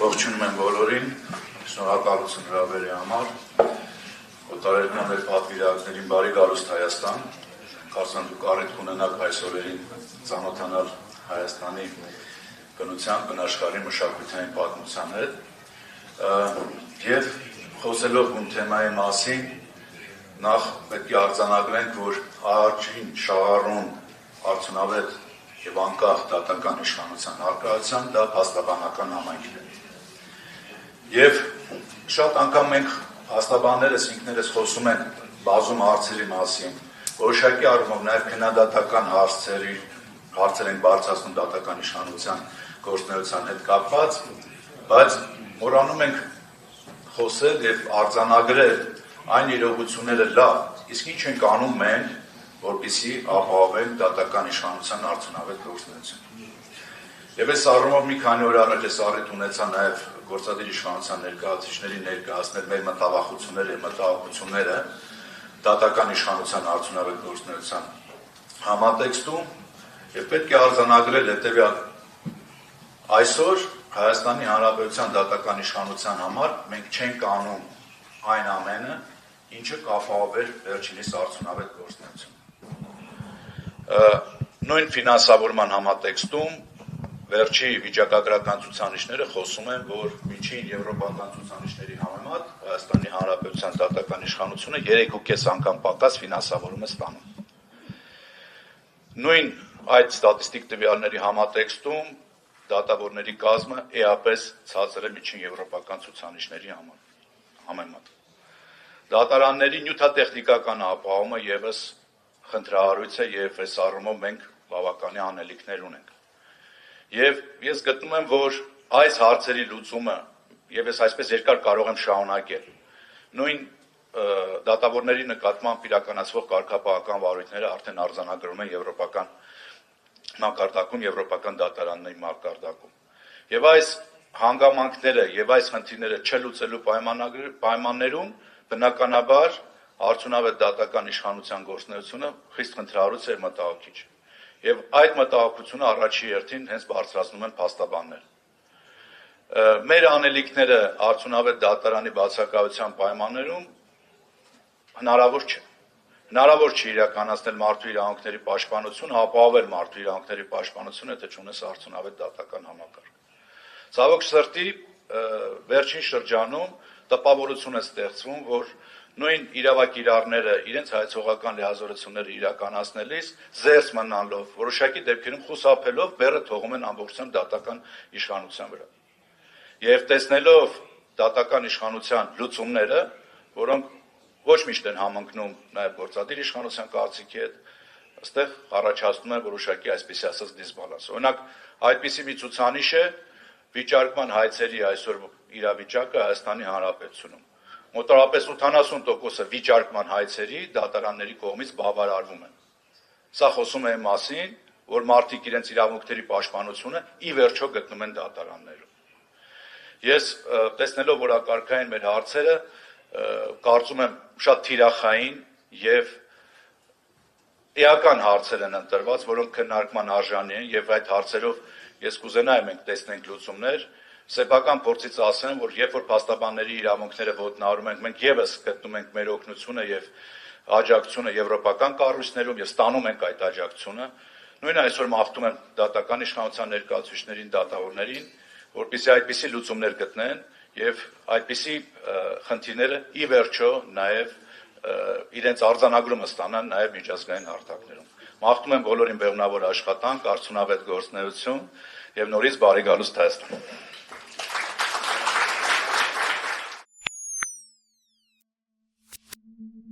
Ողջունում եմ բոլորին, շնորհակալություն հրավերի համար, օտարերկրյա մեր պատվիրակներին բարի գալուստ Հայաստան, կարծում դուք առիթ կունենաք այս օրերին ծանոթանալ Հայաստանի բնության, բնաշխարհի մշակութային պատմության հետ, եւ խոսելով ում թեմայի մասին, նախ պետք է արձանագրենք, որ առաջին շահառուն արդյունավետ եւ անկախ դատական իշխանության առկայության դա փաստաբանական համայնքն է։ Եվ շատ անգամ մենք փաստաբաններս ինքներս խոսում ենք բազում հարցերի մասին, որոշակի առումով նաև քննադատական հարցեր են բարձրացնում դատական իշխանության գործունեության հետ կապված, բայց մոռանում ենք խոսել եւ արձանագրել այն իրողությունները լավ, իսկ ինչ ենք անում մենք, որպեսզի ապահովենք դատական իշխանության արդյունավետ գործունեությունը։ Եվ այս առումով մի քանի օր առաջ ես առիթ ունեցա նաև գործադիր իշխանության ներկայացուցիչներին ներկայացնել մեր մտավախությունները եւ մտահոգությունները դատական իշխանության արդյունավետ գործունեության համատեքստում եւ պետք է արձանագրել հետեւյալ այսօր Հայաստանի Հանրապետության դատական իշխանության համար մենք չենք անում այն ամենը, ինչը կապահովեր վերջինիս արդյունավետ գործունեությունը։ Նույն ֆինանսավորման համատեքստում վերջի վիճակագրական ցուցանիշները խոսում են, որ միջին եվրոպական ցուցանիշների համեմատ Հայաստանի Հանրապետության դատական իշխանությունը 3.5 անգամ պակաս ֆինանսավորում է ստանում։ Նույն այդ ստատիստիկ տվյալների համատեքստում դատավորների կազմը էապես ցածր է միջին եվրոպական ցուցանիշների համեմատ։ Դատարանների նյութատեխնիկական ապահովումը եւս խնդրահարույց է եւ այս առումով մենք բավականին անելիքներ ունենք։ Եվ ես գտնում եմ, որ այս հարցերի լուծումը եւ ես այսպես երկար կարող եմ շարունակել։ Նույն դատավորների նկատմամբ իրականացվող կարգապահական վարույթները արդեն արձանագրում են եվրոպական մակարդակում, եվրոպական դատարանների մակարդակում։ Եվ այս հանգամանքները եւ այս խնդիրները չլուծելու պայմաններում բնականաբար արդյունավետ դատական իշխանության գործունեությունը խիստ խնդրահարույց է մտահոգիչ։ Եվ այդ մտահոգությունը առաջի հերթին հենց բարձրացնում են փաստաբանները։ Մեր անելիքները արդյունավետ դատարանի բացակայության պայմաններում հնարավոր չէ։ Հնարավոր չէ իրականացնել մարդու իրավունքների պաշտպանություն, ապահովել մարդու իրավունքների պաշտպանությունը, եթե չունես արդյունավետ դատական համակարգ։ Ցավոք սրտի, վերջին շրջանում տպավորություն է ստեղծվում, որ նույն իրավակիրառները իրենց հայեցողական լիազորությունները իրականացնելիս զերծ մնալով, որոշակի դեպքերում խուսափելով բեռը թողում են ամբողջությամբ դատական իշխանության վրա։ Եվ տեսնելով դատական իշխանության լուծումները, որոնք ոչ միշտ են համընկնում նաև գործադիր իշխանության կարծիքի հետ, այստեղ առաջացնում են որոշակի այսպիսի ասած դիսբալանս։ Օրինակ, այդպիսի մի ցուցանիշ է վիճարկման հայցերի այսօր իրավիճակը Հայաստանի Հանրապետությունում։ Մոտավորապես 80% վիճարկման հայցերի դատարանների կողմից բավարարվում են։ Սա խոսում է այն մասին, որ մարդիկ իրենց իրավունքների պաշտպանությունը ի վերջո գտնում են դատարաններում։ Ես տեսնելով, որ ակարգային մեր հարցերը, կարծում եմ շատ թիրախային եւ էական հարցեր են ընտրված, որոնք քննարկման արժանի են եւ այդ հարցերով ես կուզենայի մենք տեսնենք լուծումներ։ Սեփական փորձից ասեմ, որ երբ որ փաստաբանների իրավունքները ոտնահարում ենք, մենք եւս գտնում ենք մեր օգնությունը եւ աջակցությունը եվրոպական կառույցներում եւ ստանում ենք այդ աջակցությունը։ Նույն այսօր մաղթում եմ դատական իշխանության ներկայացուցիչներին, դատավորներին, որպեսզի այդպիսի լուծումներ գտնեն եւ այդպիսի խնդիրները ի վերջո նաեւ իրենց արձանագրումը ստանան նաեւ միջազգային հարթակներում։ Մաղթում եմ բոլորին բեղմնավոր աշխատանք, արդյունավետ գործունեություն եւ նորից բարի գալուստ Հայաստան։